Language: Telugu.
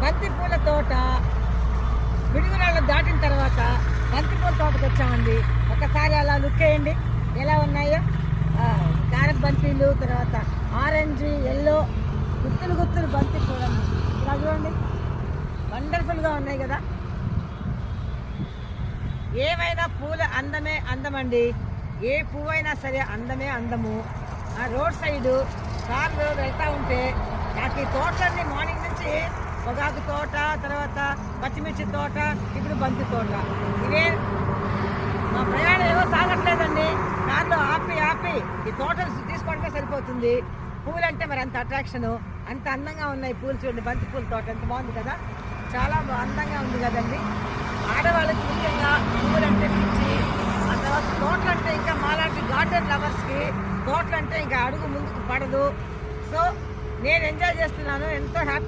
బంతి పూల తోట పిడుగురాళ్ళు దాటిన తర్వాత బంతి పూల తోటకు వచ్చామండి. ఒకసారి అలా లుక్ వేయండి ఎలా ఉన్నాయో. క్యారెట్ బంతిలు, తర్వాత ఆరెంజ్, ఎల్లో, గుత్తులు గుత్తులు బంతి చూడండి. ఇలా చూడండి, వండర్ఫుల్గా ఉన్నాయి కదా. ఏమైనా పూల అందమే అందమండి. ఏ పువ్వు అయినా సరే అందమే అందము. ఆ రోడ్ సైడు కార్లు వెళ్తూ ఉంటే నాకు ఈ తోటలన్నీ మార్నింగ్ నుంచి పొగాకు తోట, తర్వాత పచ్చిమిర్చి తోట, ఇప్పుడు బంతి తోట, ఇవే మా ప్రయాణం ఏవో సాగట్లేదండి. కార్లో ఆపి ఆపి ఈ తోటలు తీసుకోవడమే సరిపోతుంది. పూలు అంటే మరి అంత అట్రాక్షను, అంత అందంగా ఉన్నాయి పూలు. చూడండి, బంతి పూల తోట ఎంత బాగుంది కదా, చాలా అందంగా ఉంది కదండి. ఆడవాళ్ళకి ముఖ్యంగా పువ్వులు అంటే పిచ్చి. ఆ తర్వాత తోటలు అంటే ఇంకా మాలాంటి గార్డెన్ లవర్స్కి తోటలు అంటే ఇంకా అడుగు ముందుకు పడదు. సో నేను ఎంజాయ్ చేస్తున్నాను, ఎంతో హ్యాపీ.